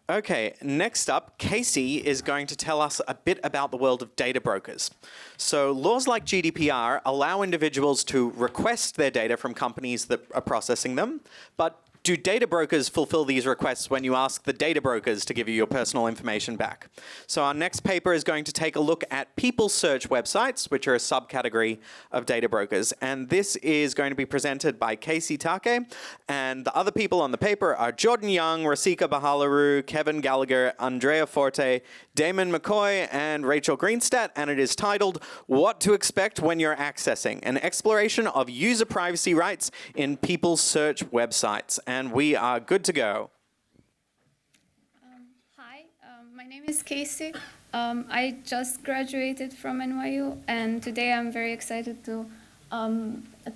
Okay, next up, Casey is going to tell us a bit about the world of data brokers. So laws like GDPR allow individuals to request their data from companies that are processing them, but do data brokers fulfill these requests when you ask the data brokers to give you your personal information back? So our next paper is going to take a look at people search websites, which are a subcategory of data brokers. And this is going to be presented by Casey Take. And the other people on the paper are Jordan Young, Rasika Bahalaru, Kevin Gallagher, Andrea Forte, Damon McCoy, and Rachel Greenstadt. And it is titled, What to Expect When You're Accessing, an exploration of user privacy rights in people search websites. And we are good to go. Hi, my name is Casey. I just graduated from NYU, and today I'm very excited to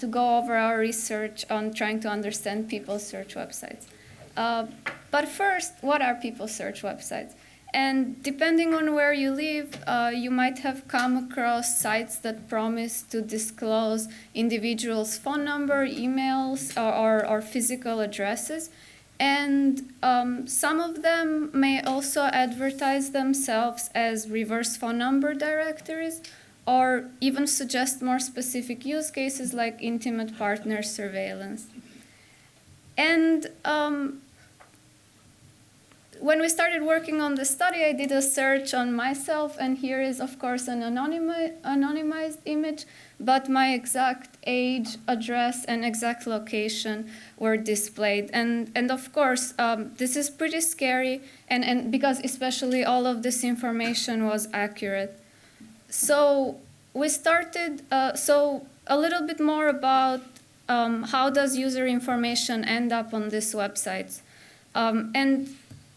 go over our research on trying to understand people search websites. But first, what are people search websites? And depending on where you live, you might have come across sites that promise to disclose individuals' phone number, emails, or physical addresses. And some of them may also advertise themselves as reverse phone number directories, or even suggest more specific use cases like intimate partner surveillance. And when we started working on the study, I did a search on myself, and here is, of course, an anonymized image, but my exact age, address, and exact location were displayed. And of course, this is pretty scary, and because especially all of this information was accurate. So we started, so a little bit more about how does user information end up on these websites. And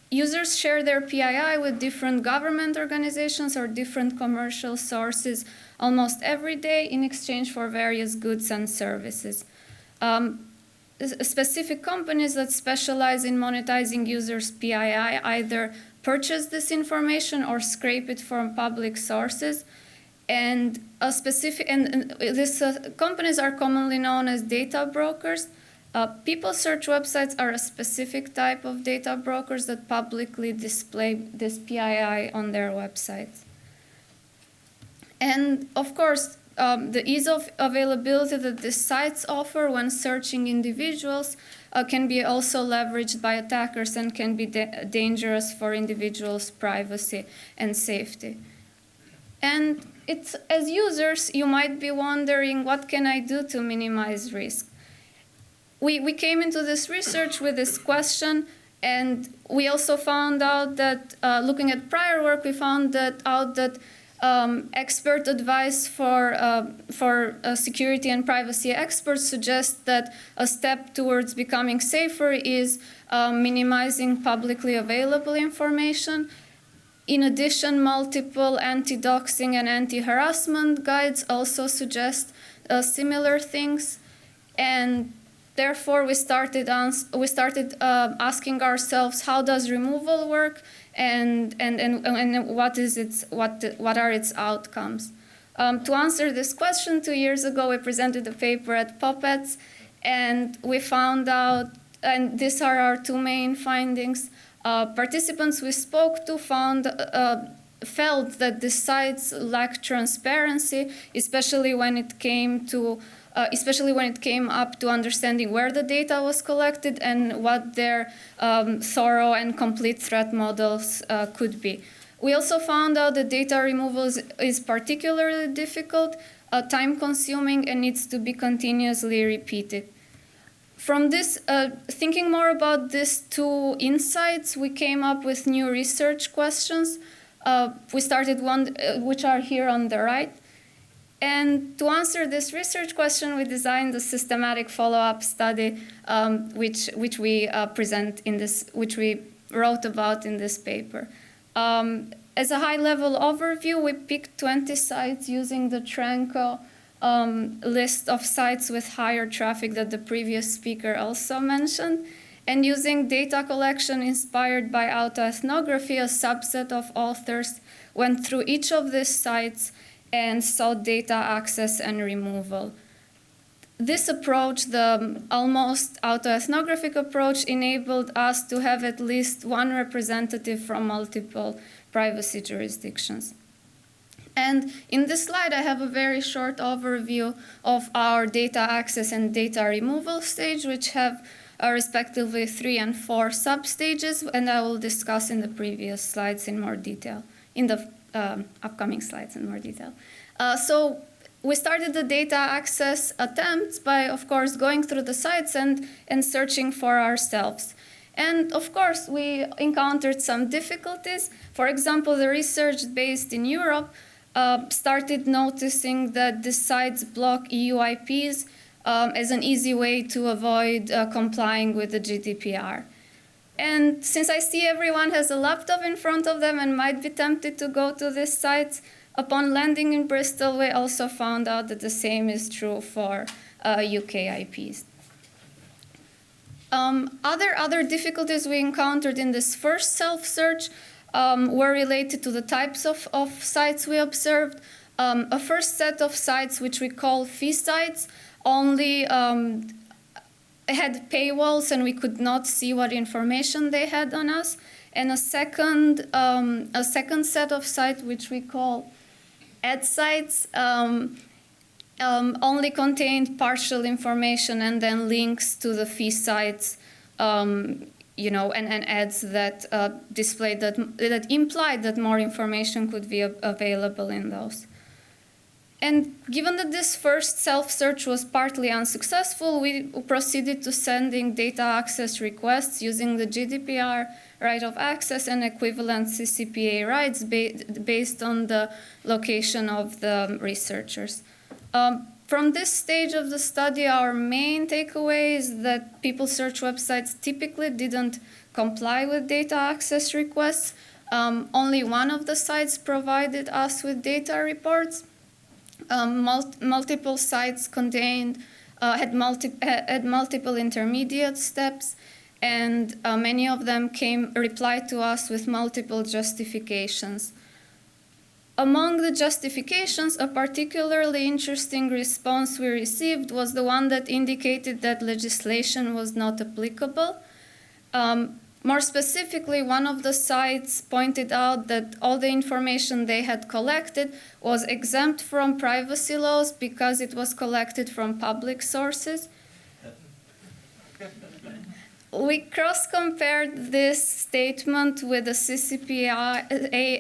users share their PII with different government organizations or different commercial sources almost every day in exchange for various goods and services. Specific companies that specialize in monetizing users' PII either purchase this information or scrape it from public sources. And these companies are commonly known as data brokers. People search websites are a specific type of data brokers that publicly display this PII on their websites. And of course, the ease of availability that these sites offer when searching individuals can be also leveraged by attackers and can be dangerous for individuals' privacy and safety. And as users, you might be wondering, what can I do to minimize risk? We came into this research with this question, and we also found out that, looking at prior work, we found out that expert advice for security and privacy experts suggest that a step towards becoming safer is minimizing publicly available information. In addition, multiple anti-doxing and anti-harassment guides also suggest similar things, and therefore, we started asking ourselves, how does removal work, and what are its outcomes? To answer this question, 2 years ago, we presented a paper at Puppets, and we found out, and these are our two main findings. Participants we spoke to felt that the sites lack transparency, especially when it came up to understanding where the data was collected and what their thorough and complete threat models could be. We also found out that data removal is particularly difficult, time-consuming, and needs to be continuously repeated. From this, thinking more about these two insights, we came up with new research questions. We started one, which are here on the right. And to answer this research question, we designed a systematic follow-up study, which we wrote about in this paper. As a high-level overview, we picked 20 sites using the Tranco list of sites with higher traffic that the previous speaker also mentioned, and using data collection inspired by autoethnography, a subset of authors went through each of these sites and saw data access and removal. This approach, the almost autoethnographic approach, enabled us to have at least one representative from multiple privacy jurisdictions. And in this slide, I have a very short overview of our data access and data removal stage, which have respectively 3 and 4 sub-stages, and I will discuss in the previous slides in more detail, in the upcoming slides in more detail. So we started the data access attempts by, of course, going through the sites and searching for ourselves. And of course, we encountered some difficulties. For example, the research based in Europe started noticing that the sites block EU IPs as an easy way to avoid complying with the GDPR. And since I see everyone has a laptop in front of them and might be tempted to go to these sites, upon landing in Bristol, we also found out that the same is true for UK IPs. Other difficulties we encountered in this first self-search were related to the types of sites we observed. A first set of sites, which we call fee sites, only had paywalls and we could not see what information they had on us. And a second set of sites, which we call ad sites, only contained partial information and then links to the fee sites, you know, and ads that displayed that implied that more information could be available in those. And given that this first self-search was partly unsuccessful, we proceeded to sending data access requests using the GDPR right of access and equivalent CCPA rights based on the location of the researchers. From this stage of the study, our main takeaway is that people search websites typically didn't comply with data access requests. Only one of the sites provided us with data reports. Multiple sites contained had multiple intermediate steps, and many of them replied to us with multiple justifications. Among the justifications, a particularly interesting response we received was the one that indicated that legislation was not applicable. More specifically, one of the sites pointed out that all the information they had collected was exempt from privacy laws because it was collected from public sources. We cross-compared this statement with the CCPA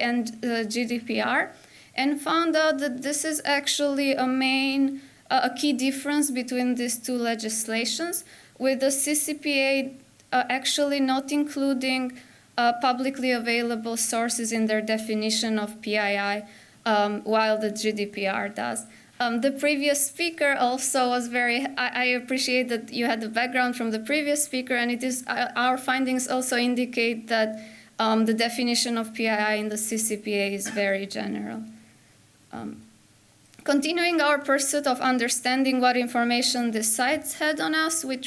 and the GDPR and found out that this is actually a key difference between these two legislations, with the CCPA actually not including publicly available sources in their definition of PII, while the GDPR does. The previous speaker also was I appreciate that you had the background from the previous speaker, and it is our findings also indicate that the definition of PII in the CCPA is very general. Continuing our pursuit of understanding what information the sites had on us, we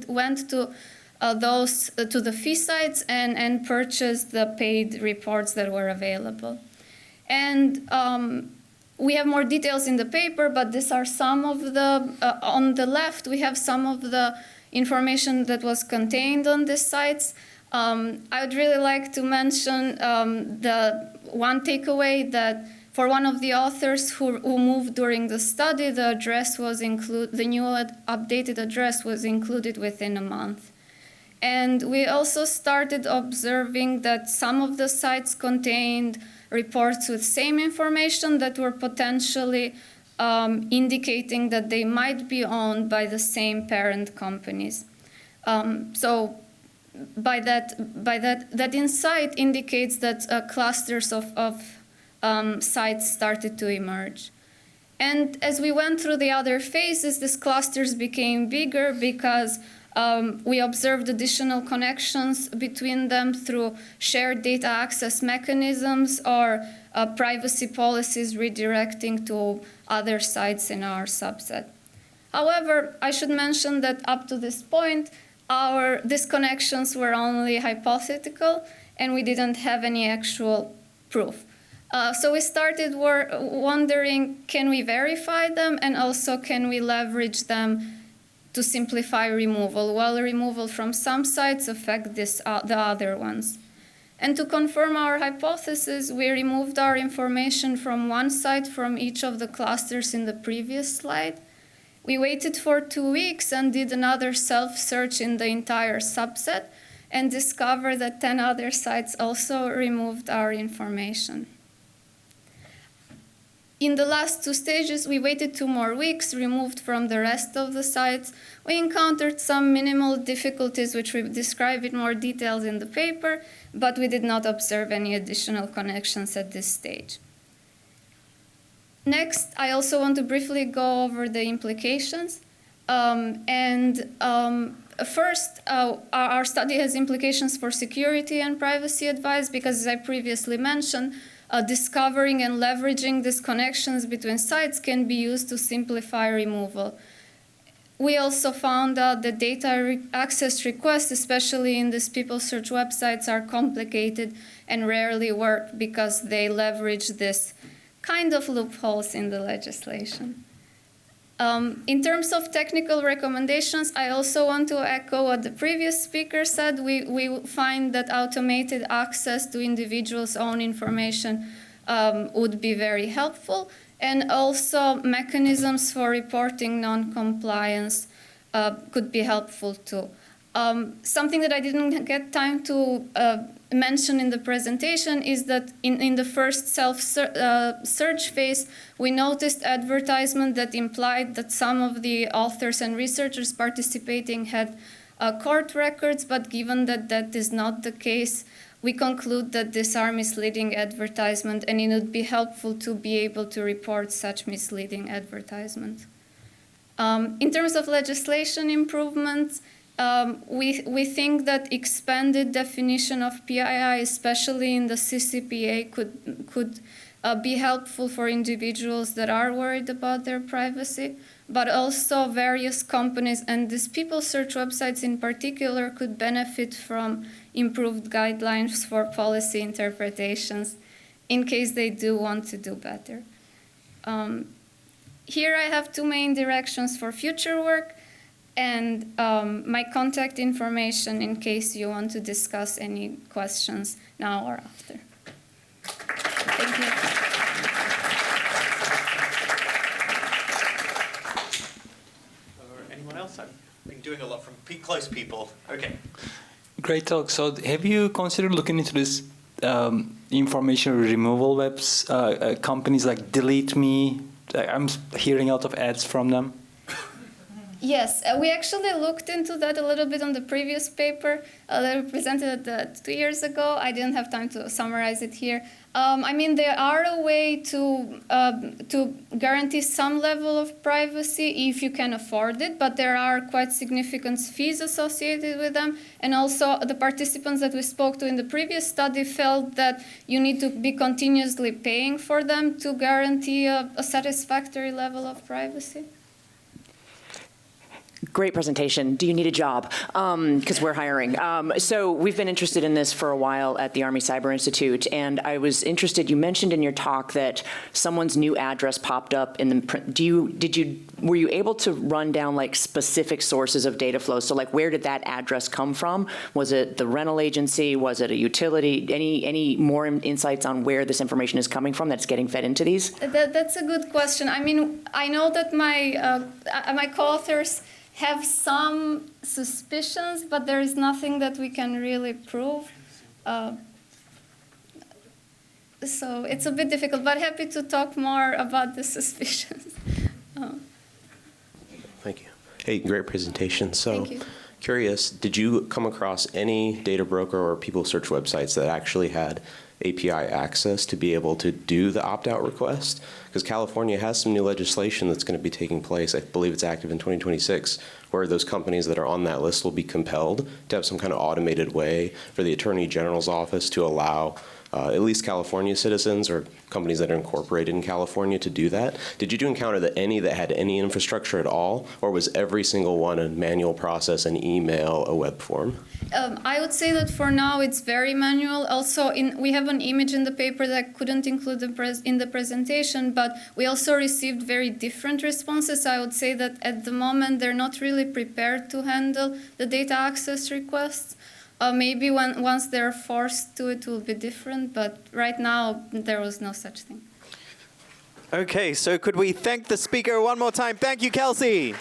went to the fee sites and purchased the paid reports that were available. And we have more details in the paper, but these are some of the, on the left, we have some of the information that was contained on these sites. I would really like to mention the one takeaway that for one of the authors who moved during the study, the address was the new updated address was included within a month. And we also started observing that some of the sites contained reports with same information that were potentially indicating that they might be owned by the same parent companies. So by that insight indicates that clusters of sites started to emerge. And as we went through the other phases, these clusters became bigger because we observed additional connections between them through shared data access mechanisms or privacy policies redirecting to other sites in our subset. However, I should mention that up to this point, these connections were only hypothetical and we didn't have any actual proof. So we started wondering, can we verify them, and also can we leverage them to simplify removal, while removal from some sites affect the other ones. And to confirm our hypothesis, we removed our information from one site from each of the clusters in the previous slide. We waited for 2 weeks and did another self-search in the entire subset and discovered that 10 other sites also removed our information. In the last 2 stages, we waited 2 more weeks, removed from the rest of the sites. We encountered some minimal difficulties, which we describe in more details in the paper, but we did not observe any additional connections at this stage. Next, I also want to briefly go over the implications. First, our study has implications for security and privacy advice because, as I previously mentioned, discovering and leveraging these connections between sites can be used to simplify removal. We also found out that data access requests, especially in these people search websites, are complicated and rarely work because they leverage this kind of loopholes in the legislation. In terms of technical recommendations, I also want to echo what the previous speaker said. We find that automated access to individuals' own information would be very helpful, and also mechanisms for reporting non-compliance could be helpful too. Something that I didn't get time to mention in the presentation is that in the first self-search phase, we noticed advertisement that implied that some of the authors and researchers participating had court records, but given that that is not the case, we conclude that these are misleading advertisements, and it would be helpful to be able to report such misleading advertisements. In terms of legislation improvements, we think that expanded definition of PII, especially in the CCPA, could be helpful for individuals that are worried about their privacy, but also various companies and these people search websites in particular could benefit from improved guidelines for policy interpretations in case they do want to do better. Here I have 2 main directions for future work, and my contact information in case you want to discuss any questions now or after. Thank you. Or anyone else? I've been doing a lot from close people. Okay. Great talk. So have you considered looking into this information removal webs, companies like Delete Me? I'm hearing a lot of ads from them. Yes, we actually looked into that a little bit on the previous paper that we presented 2 years ago. I didn't have time to summarize it here. I mean, they are a way to guarantee some level of privacy if you can afford it, but there are quite significant fees associated with them. And also, the participants that we spoke to in the previous study felt that you need to be continuously paying for them to guarantee a satisfactory level of privacy. Great presentation. Do you need a job? Because we're hiring. So we've been interested in this for a while at the Army Cyber Institute, and I was interested, you mentioned in your talk that someone's new address popped up in the, were you able to run down like specific sources of data flow? So like where did that address come from? Was it the rental agency? Was it a utility? Any more insights on where this information is coming from that's getting fed into these? That's a good question. I mean, I know that my co-authors have some suspicions, but there is nothing that we can really prove. So it's a bit difficult, but happy to talk more about the suspicions. Thank you. Hey, great presentation. So, Thank you. Curious, did you come across any data broker or people search websites that actually had API access to be able to do the opt-out request? Because California has some new legislation that's going to be taking place. I believe it's active in 2026, where those companies that are on that list will be compelled to have some kind of automated way for the Attorney General's office to allow at least California citizens or companies that are incorporated in California to do that. Did you encounter any that had any infrastructure at all, or was every single one a manual process, an email, a web form? I would say that for now it's very manual. Also, we have an image in the paper that I couldn't include in the presentation, but we also received very different responses. I would say that at the moment they're not really prepared to handle the data access requests. Maybe once they're forced to, it will be different, but right now there was no such thing. Okay, so could we thank the speaker one more time? Thank you, Kelsey.